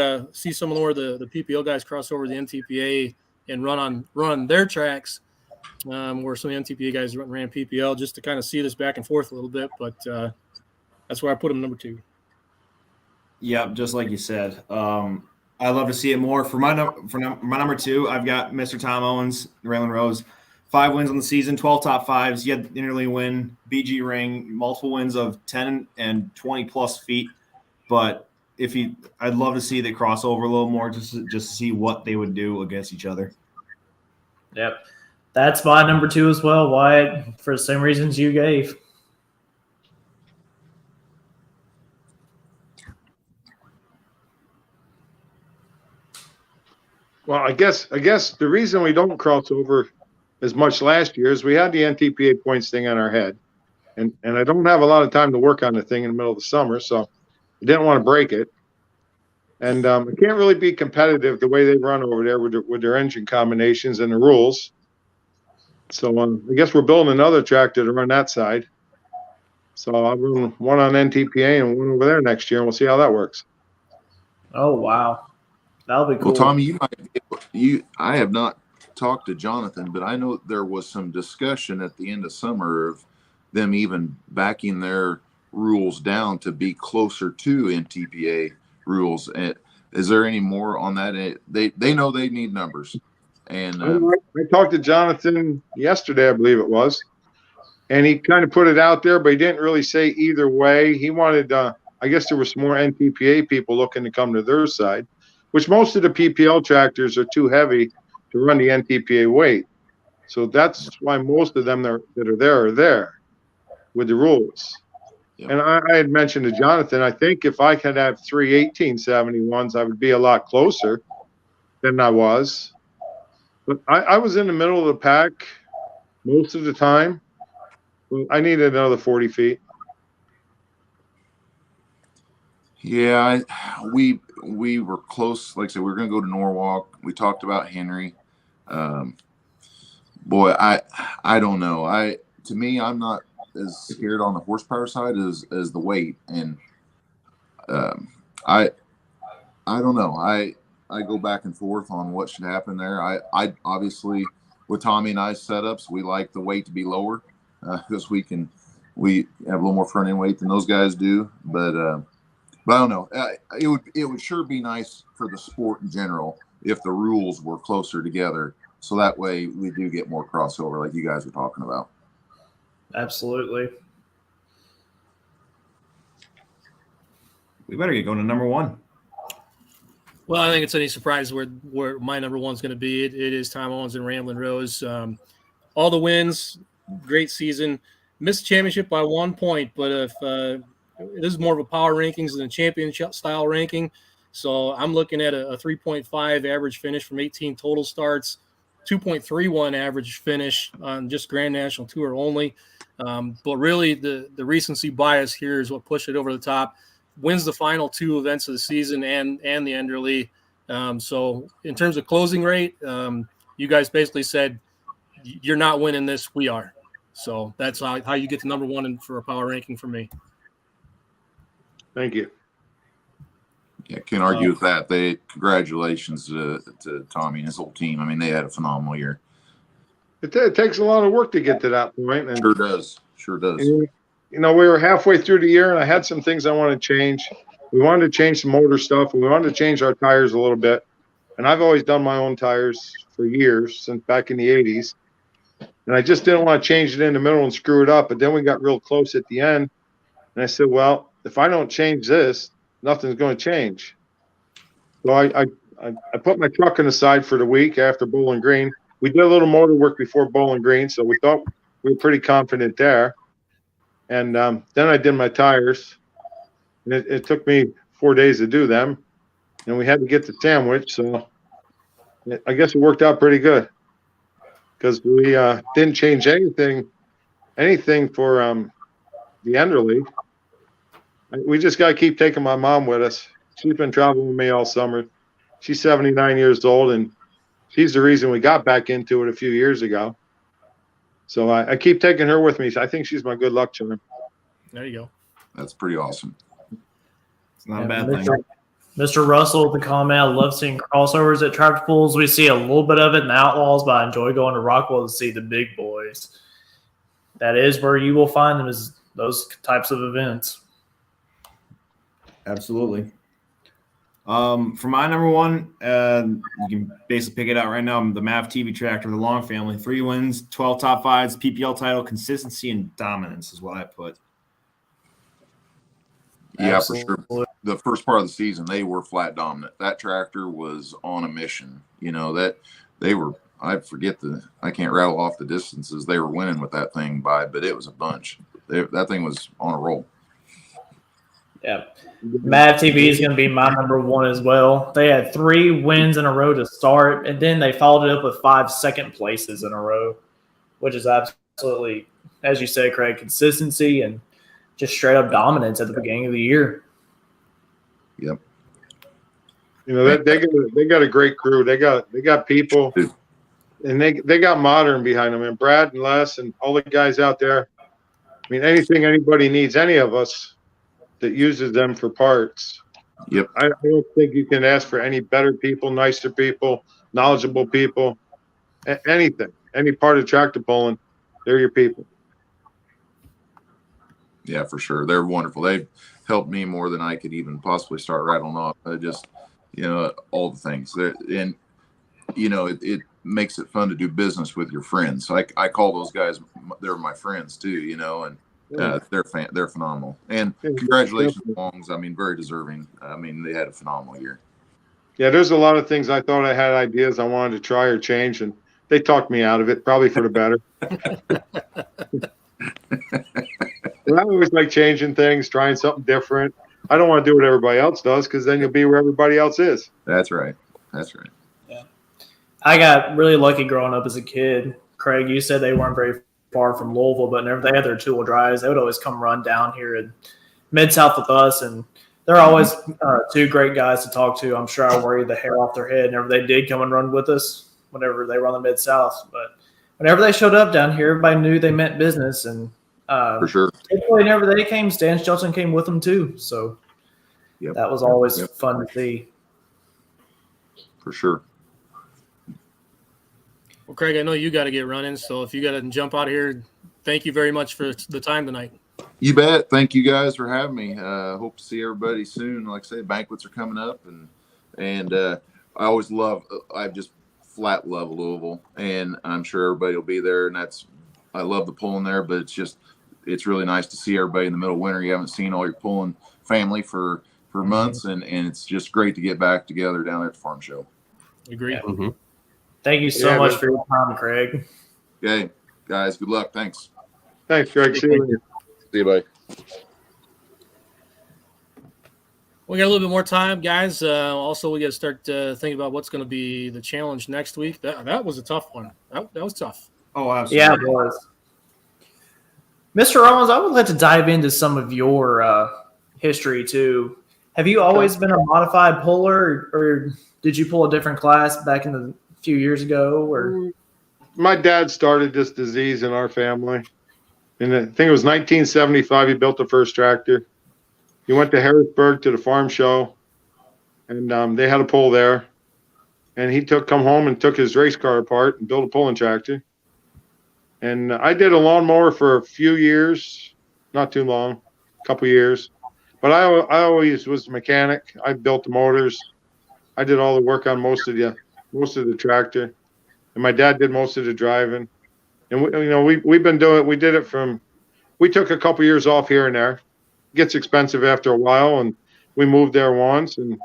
some more of the PPL guys cross over the NTPA and run their tracks, where some of the NTPA guys ran PPL, just to kind of see this back and forth a little bit. But that's where I put him number 2. Yep, just like you said. I'd love to see it more. For my number 2, I've got Mr. Tom Owens, Raylan Rose. 5 wins on the season, 12 top 5s. He had the interleague win, BG ring, multiple wins of 10 and 20 plus feet. But I'd love to see they cross over a little more, just to see what they would do against each other. Yep. That's my number 2 as well, Wyatt, for the same reasons you gave. Well, I guess the reason we don't cross over as much last year is we had the NTPA points thing on our head, and I don't have a lot of time to work on the thing in the middle of the summer, so I didn't want to break it. And it can't really be competitive the way they run over there with their engine combinations and the rules. So I guess we're building another tractor to run that side. So I'll run one on NTPA and one over there next year, and we'll see how that works. Oh, wow. That'll be cool. Well, Tommy, I have not talked to Jonathan, but I know there was some discussion at the end of summer of them even backing their rules down to be closer to NTPA rules. Is there any more on that? They know they need numbers. And I talked to Jonathan yesterday, I believe it was, and he kind of put it out there, but he didn't really say either way. He wanted, I guess there were some more NTPA people looking to come to their side, which most of the PPL tractors are too heavy to run the NTPA weight. So that's why most of them that are there with the rules. Yep. And I had mentioned to Jonathan, I think if I could have 3 1871s, I would be a lot closer than I was. But I was in the middle of the pack most of the time. I needed another 40 feet. Yeah, we were close. Like I said, we were going to go to Norwalk. We talked about Henry. Boy, I don't know. To me, I'm not as scared on the horsepower side as the weight, and I don't know. I go back and forth on what should happen there. I obviously, with Tommy and I's setups, we like the weight to be lower because we have a little more front end weight than those guys do. But I don't know. It would sure be nice for the sport in general if the rules were closer together, so that way we do get more crossover, like you guys were talking about. Absolutely. We better get going to number 1. Well, I think it's any surprise where my number 1 is going to be. It is Tom Owens and Ramblin' Rose. All the wins, great season. Missed championship by 1 point, but if this is more of a power rankings than a championship style ranking. So I'm looking at a 3.5 average finish from 18 total starts, 2.31 average finish on just Grand National Tour only. But really, the recency bias here is what pushed it over the top. Wins the final 2 events of the season and the Enderley. So in terms of closing rate, you guys basically said you're not winning this, we are. So that's how you get to number 1 for a power ranking for me. Thank you. Yeah, can't argue with that. Congratulations to Tommy and his whole team. I mean, they had a phenomenal year. It takes a lot of work to get to that point. And, Sure does. Sure does. and, we were halfway through the year, and I had some things I wanted to change. We wanted to change some motor stuff, and we wanted to change our tires a little bit. And I've always done my own tires for years, since back in the 80s. And I just didn't want to change it in the middle and screw it up. But then we got real close at the end. And I said, well, if I don't change this, nothing's going to change. So I put my truck on the side for the week after Bowling Green. We did a little motor work before Bowling Green, so we thought we were pretty confident there. And then I did my tires. And it took me 4 days to do them. And we had to get the sandwich, so I guess it worked out pretty good. Because we didn't change anything for the Enderley. We just got to keep taking my mom with us. She's been traveling with me all summer. She's 79 years old, and she's the reason we got back into it a few years ago. So I keep taking her with me. I think she's my good luck charm. There you go. That's pretty awesome. It's not a bad thing. Mr. Russell with the comment, I love seeing crossovers at tractor pools. We see a little bit of it in the Outlaws, but I enjoy going to Rockwell to see the big boys. That is where you will find them, is those types of events. Absolutely. For my number 1, you can basically pick it out right now. The MAV TV tractor, the Long family, 3 wins, 12 top 5s, PPL title, consistency and dominance is what I put. Yeah, Absolutely. for sure. The first part of the season, they were flat dominant. That tractor was on a mission. That they were. I can't rattle off the distances they were winning with that thing by, but it was a bunch. That thing was on a roll. Yeah. MAV TV is going to be my number 1 as well. They had 3 wins in a row to start, and then they followed it up with 5 second places in a row, which is absolutely, as you said, Craig, consistency and just straight up dominance at the beginning of the year. Yep. They got a great crew. They got people, and they got modern behind them. And Brad and Les and all the guys out there. I mean, anything anybody needs, any of us that uses them for parts. Yep. I don't think you can ask for any better people, nicer people, knowledgeable people, anything, any part of tractor pulling, they're your people. Yeah, for sure. They're wonderful. They've helped me more than I could even possibly start rattling off. All the things. And, it makes it fun to do business with your friends. So I call those guys, they're my friends too, and they're phenomenal. And congratulations, Longs. I mean, very deserving. I mean, they had a phenomenal year. Yeah, there's a lot of things I thought I had ideas I wanted to try or change, and they talked me out of it, probably for the better. I always like changing things, trying something different. I don't want to do what everybody else does, because then you'll be where everybody else is. That's right. Yeah. I got really lucky growing up as a kid. Craig, you said they weren't very far from Louisville, but whenever they had their two-wheel drives, they would always come run down here in Mid-South with us, and they're always 2 great guys to talk to. I'm sure I worried the hair off their head whenever they did come and run with us whenever they were on the Mid-South. But whenever they showed up down here, everybody knew they meant business, and for sure. whenever they came, Stan Shelton came with them too. So that was always fun to see. For sure. Well, Craig, I know you got to get running, so if you got to jump out of here, thank you very much for the time tonight. You bet. Thank you guys for having me. Hope to see everybody soon. Like I said, banquets are coming up, and I always I just flat love Louisville, and I'm sure everybody will be there. And I love the pulling there, but it's really nice to see everybody in the middle of winter. You haven't seen all your pulling family for months, and it's just great to get back together down there at the farm show. Agree. Yeah. Mm-hmm. Thank you so much for your time, Craig. Okay, guys, good luck. Thanks. Thanks, Craig. See you later. See you, bye. We got a little bit more time, guys. Also, we got to start thinking about what's going to be the challenge next week. That was a tough one. That was tough. Oh, absolutely. Yeah, it was. Mr. Owens, I would like to dive into some of your history too. Have you always been a modified puller, or did you pull a different class back in the few years ago? Or My dad started this disease in our family. And I think it was 1975 he built the first tractor. He went to Harrisburg to the farm show, and they had a pull there. And he come home and took his race car apart and built a pulling tractor. And I did a lawnmower for a few years, not too long, a couple years. But I always was a mechanic. I built the motors. I did all the work on most of the tractor, and my dad did most of the driving. And we've been doing it. We did it we took a couple years off here and there. It gets expensive after a while, and we moved there once, and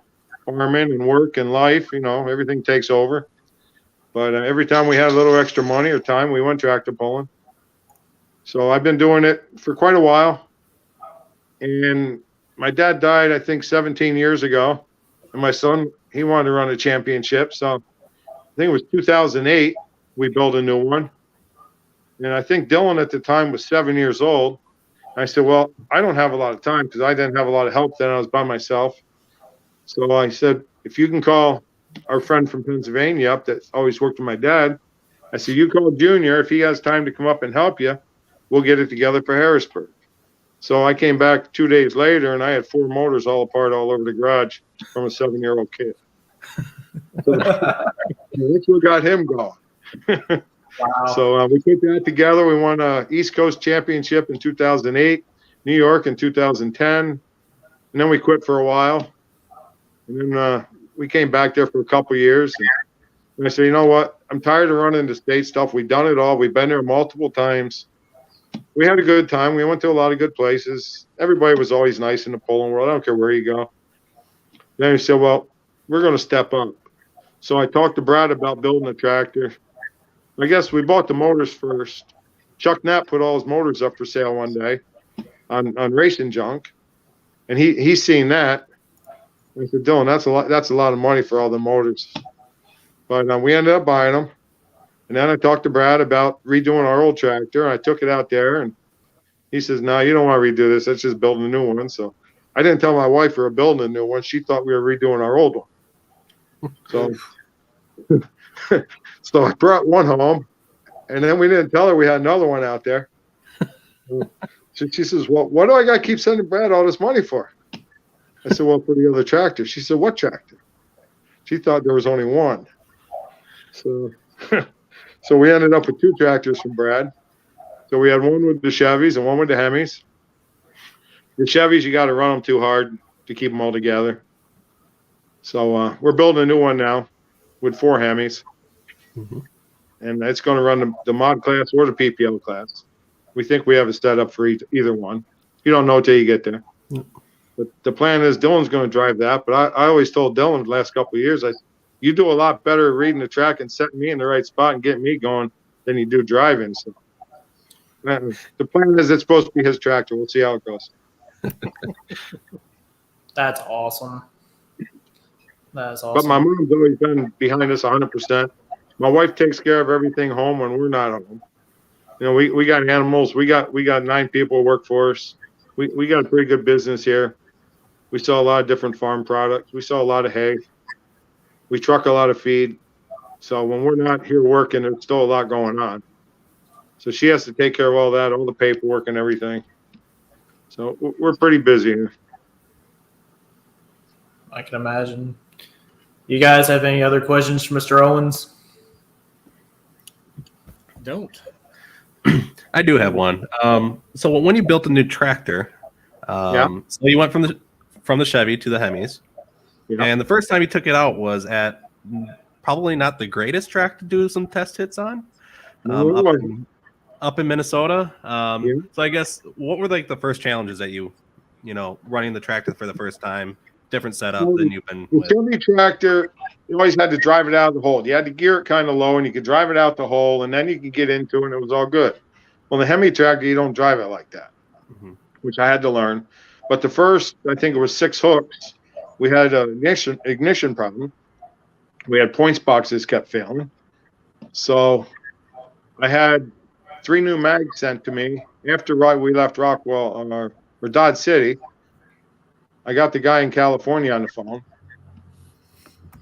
farming and work and life, everything takes over. But every time we had a little extra money or time, we went tractor pulling. So I've been doing it for quite a while. And my dad died, I think, 17 years ago. And my son, he wanted to run a championship. So I think it was 2008, we built a new one. And I think Dylan at the time was 7 years old. I said, well, I don't have a lot of time because I didn't have a lot of help then. I was by myself. So I said, if you can call our friend from Pennsylvania up that always worked with my dad, I said, you call Junior. If he has time to come up and help you, we'll get it together for Harrisburg. So I came back 2 days later, and I had 4 motors all apart all over the garage from a 7-year-old kid. So that's what got him going. wow. So we put that together. We won an East Coast championship in 2008, New York in 2010, and then we quit for a while. And then we came back there for a couple years. And I said, you know what? I'm tired of running the state stuff. We've done it all. We've been there multiple times. We had a good time. We went to a lot of good places. Everybody was always nice in the pulling world. I don't care where you go. Then he said, well, we're going to step up. So I talked to Brad about building a tractor. I guess we bought the motors first. Chuck Knapp put all his motors up for sale one day on Racing Junk. And he's seen that. I said, Dylan, that's a lot of money for all the motors. But we ended up buying them. And then I talked to Brad about redoing our old tractor. I took it out there, and he says, no, you don't want to redo this. Let's just build a new one. So I didn't tell my wife we were building a new one. She thought we were redoing our old one. So, so I brought one home, and then we didn't tell her we had another one out there. So she says, well, what do I got to keep sending Brad all this money for? I said, well, for the other tractor. She said, what tractor? She thought there was only one. So so we ended up with 2 tractors from Brad. So we had one with the Chevys and one with the Hemis. The Chevys, you got to run them too hard to keep them all together. So we're building a new one now with 4 Hemis. Mm-hmm. And it's going to run the mod class or the PPL class. We think we have it set up for either one. You don't know until you get there. Mm-hmm. But the plan is Dylan's going to drive that. But I always told Dylan the last couple of years, you do a lot better at reading the track and setting me in the right spot and getting me going than you do driving. So the plan is it's supposed to be his tractor. We'll see how it goes. That's awesome. That's awesome. But my mom's always been behind us 100%. My wife takes care of everything home when we're not home. We got animals. We got 9 people who work for us. We got a pretty good business here. We sell a lot of different farm products. We sell a lot of hay. We truck a lot of feed. So when we're not here working, there's still a lot going on. So she has to take care of all that, all the paperwork and everything. So we're pretty busy here. I can imagine. You guys have any other questions for Mr. Owens? Don't. I do have one. So when you built a new tractor, so you went from the Chevy to the Hemis, and the first time you took it out was at probably not the greatest track to do some test hits on, up in Minnesota. So I guess what were like the first challenges that you running the tractor for the first time, different setup than you've been with? The Chevy tractor, you always had to drive it out of the hole. You had to gear it kind of low, and you could drive it out the hole, and then you could get into it, and it was all good. Well, the Hemi tractor, you don't drive it like that, which I had to learn. But the first, I think it was 6 hooks, we had an ignition problem. We had points boxes kept failing. So I had 3 new mags sent to me after we left Rockwell or Dodge City. I got the guy in California on the phone,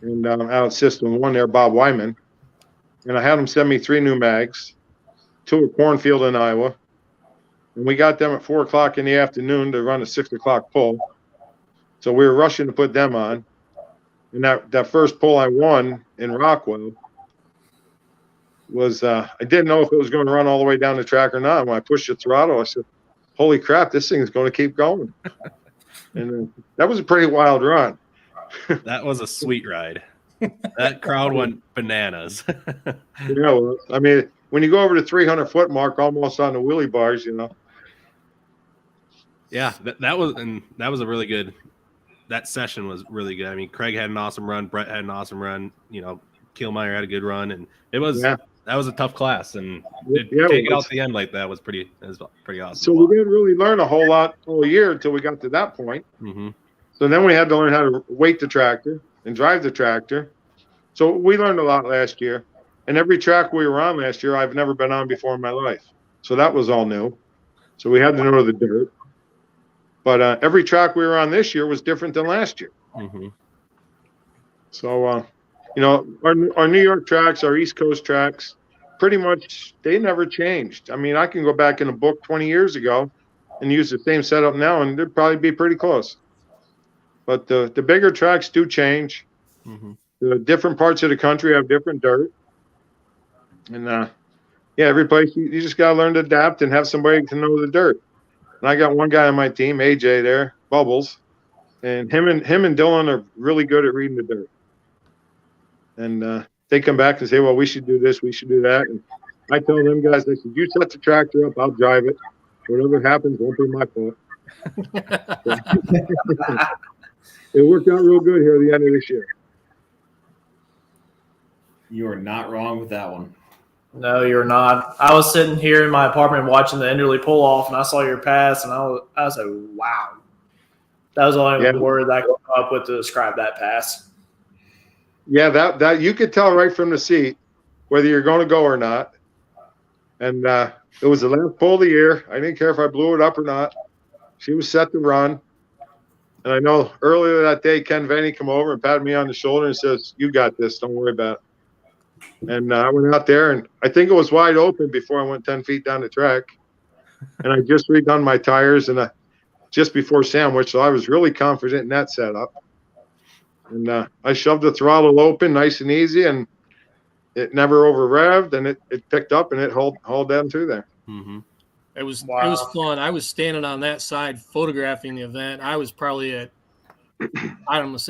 and out of System 1 there, Bob Wyman, and I had him send me 3 new mags, 2 at Cornfield in Iowa, and we got them at 4 o'clock in the afternoon to run a 6 o'clock pull. So we were rushing to put them on, and that first pull I won in Rockwell was I didn't know if it was going to run all the way down the track or not. When I pushed the throttle, I said, "Holy crap, this thing is going to keep going." And that was a pretty wild run. That was a sweet ride. That crowd went bananas. Yeah, well, I mean, when you go over the 300-foot mark, almost on the wheelie bars, you know. Yeah, that was a really good. That session was really good. I mean, Craig had an awesome run. Brett had an awesome run. You know, Kielmeyer had a good run, and it was that was a tough class. And take it out to the end like that was pretty awesome. So we didn't really learn a whole lot all year until we got to that point. Mm-hmm. So then we had to learn how to weight the tractor and drive the tractor. So we learned a lot last year. And every track we were on last year, I've never been on before in my life. So that was all new. So we had to know the dirt. But every track we were on this year was different than last year. Mm-hmm. So, you know, our New York tracks, our East Coast tracks, pretty much they never changed. I mean, I can go back in a book 20 years ago and use the same setup now, and they'd probably be pretty close. But the bigger tracks do change. Mm-hmm. The different parts of the country have different dirt. And, yeah, every place you just got to learn to adapt and have somebody to know the dirt. And I got one guy on my team, AJ there, Bubbles, and him and Dylan are really good at reading the dirt. And they come back and say, well, we should do this, we should do that. And I tell them guys, I said, you set the tractor up, I'll drive it. Whatever happens won't be my fault. It worked out real good here at the end of this year. You are not wrong with that one. No, you're not. I was sitting here in my apartment watching the Enderley pull off, and I saw your pass, and I was like, wow. That was the only word I could come up with to describe that pass. Yeah, that you could tell right from the seat whether you're going to go or not. And it was the last pull of the year. I didn't care if I blew it up or not. She was set to run. And I know earlier that day, Ken Vanny came over and patted me on the shoulder and says, you got this. Don't worry about it. And I went out there, and I think it was wide open before I went 10 feet down the track. And I just redone my tires and just before sandwich, so I was really confident in that setup. And I shoved the throttle open nice and easy, and it never over revved, and it picked up, and it hauled down through there. Mm-hmm. It was fun. I was standing on that side photographing the event. I was probably at I was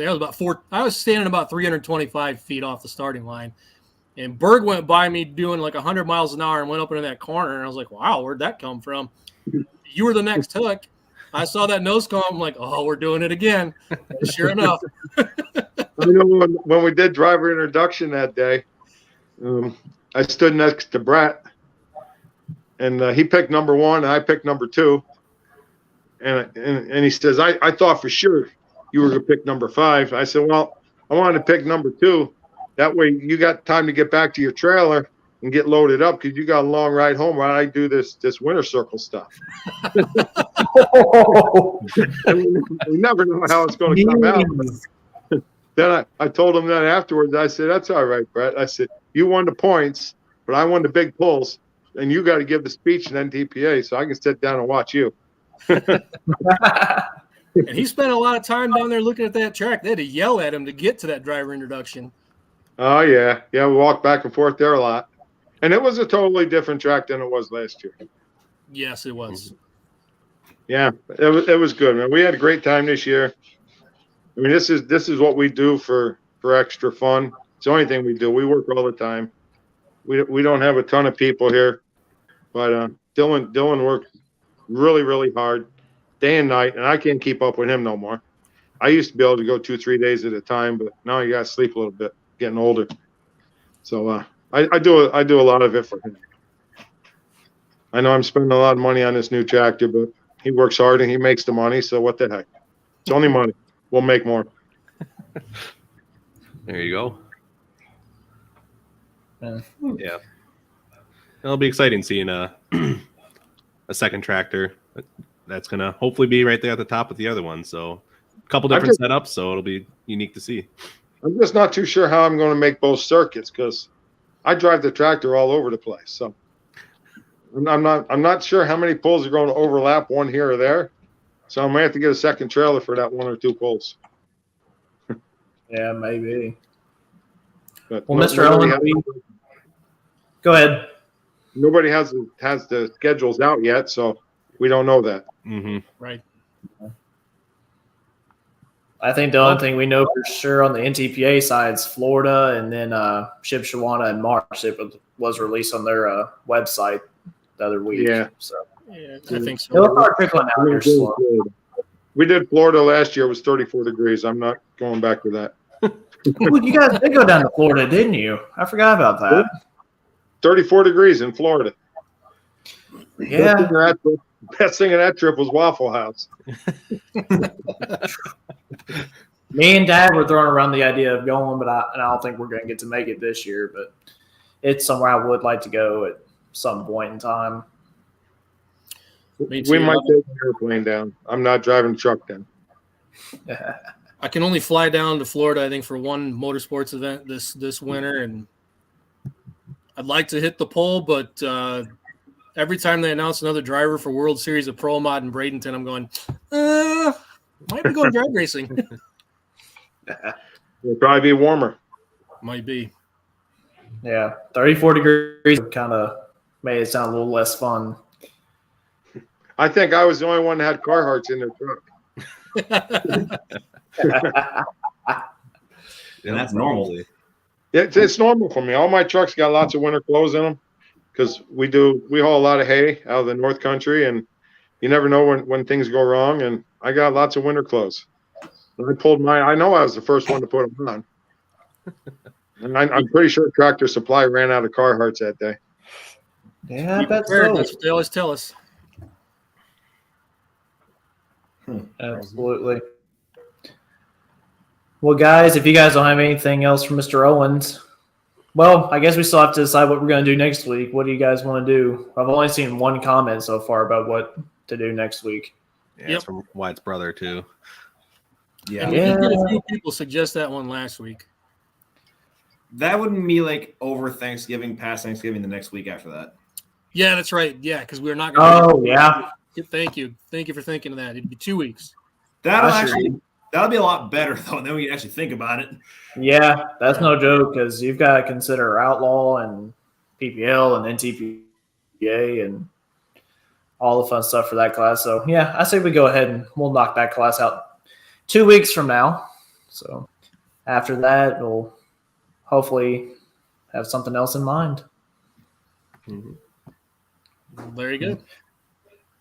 standing about 325 feet off the starting line. And Berg went by me doing like 100 miles an hour and went up into that corner. And I was like, wow, where'd that come from? You were the next hook. I saw that nose cone. I'm like, oh, we're doing it again. And sure enough. I know when we did driver introduction that day, I stood next to Brett. And he picked number 1, and I picked number 2. And he says, I thought for sure you were going to pick number 5. I said, well, I wanted to pick number 2. That way you got time to get back to your trailer and get loaded up because you got a long ride home while I do this winter circle stuff. We never know how it's going to come out. Then I told him that afterwards. I said, that's all right, Brett. I said, you won the points, but I won the big pulls, and you got to give the speech in NTPA so I can sit down and watch you. And he spent a lot of time down there looking at that track. They had to yell at him to get to that driver introduction. Oh, yeah. Yeah, we walked back and forth there a lot. And it was a totally different track than it was last year. Yes, it was. Yeah, it was good, man. We had a great time this year. I mean, this is what we do for extra fun. It's the only thing we do. We work all the time. We don't have a ton of people here. But Dylan works really, really hard day and night, and I can't keep up with him no more. I used to be able to go 2-3 days at a time, but now you got to sleep a little bit, getting older. So I do a lot of it for him. I know I'm spending a lot of money on this new tractor, but he works hard and he makes the money, so what the heck? It's only money. We'll make more. There you go. Yeah. Yeah. It'll be exciting seeing a second tractor. That's going to hopefully be right there at the top with the other one. So a couple different setups, so it'll be unique to see. I'm just not too sure how I'm going to make both circuits because I drive the tractor all over the place. So I'm not sure how many pulls are going to overlap one here or there. So I might have to get a second trailer for that 1 or 2 pulls. Yeah, maybe. But Well, Mr. Owens, go ahead. Nobody has the schedules out yet, so we don't know that. Mm-hmm. Right. I think the only thing we know for sure on the NTPA side is Florida, and then Shipshewana in March. It was released on their website the other week. Yeah. So Yeah, I think so. it'll start trickling out here slow. We did Florida last year. It was 34 degrees. I'm not going back to that. Ooh, you guys did go down to Florida, didn't you? I forgot about that. 34 degrees in Florida. Yeah. Best thing in that trip was Waffle House. Me and Dad were throwing around the idea of going, but I don't think we're going to get to make it this year. But it's somewhere I would like to go at some point in time. Me too. We might take an airplane down. I'm not driving a truck then. I can only fly down to Florida, I think, for one motorsports event this winter, and I'd like to hit the pole, but every time they announce another driver for World Series of Pro Mod in Bradenton, I'm going, might be going drag racing. It'll probably be warmer. Might be. Yeah, 34 degrees kind of made it sound a little less fun. I think I was the only one that had Carhartts in their truck. And that's normal. It's normal for me. All my trucks got lots of winter clothes in them because we haul a lot of hay out of the North Country, and you never know when things go wrong. And I got lots of winter clothes. And I know I was the first one to put them on. And I'm pretty sure Tractor Supply ran out of Carhartts that day. Yeah, I Be bet prepared. so. That's what they always tell us. Absolutely. Well, guys, if you guys don't have anything else from Mr. Owens, well, I guess we still have to decide what we're going to do next week. What do you guys want to do? I've only seen one comment so far about what to do next week. Yeah, it's from Wyatt's brother, too. Yeah. And we did get a few people suggest that one last week. That wouldn't be like over Thanksgiving, past Thanksgiving, the next week after that. Yeah, that's right. Yeah, because we're not going to. Oh, yeah. Thank you. Thank you for thinking of that. It'd be 2 weeks. That'll be a lot better, though, and then we can actually think about it. Yeah, that's no joke because you've got to consider Outlaw and PPL and NTPA and all the fun stuff for that class. So, yeah, I say we go ahead and we'll knock that class out 2 weeks from now. So, after that, we'll hopefully have something else in mind. Very good.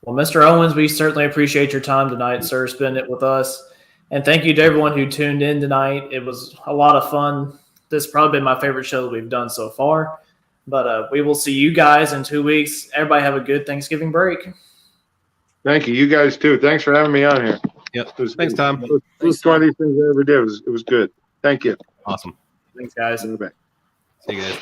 Well, Mr. Owens, we certainly appreciate your time tonight, sir, spending it with us. And thank you to everyone who tuned in tonight. It was a lot of fun. This has probably been my favorite show that we've done so far. But we will see you guys in 2 weeks. Everybody have a good Thanksgiving break. Thank you. You guys, too. Thanks for having me on here. Yep. Thanks, Tom. It was one of these things I ever did. It was good. Thank you. Awesome. Thanks, guys. Bye. See you guys.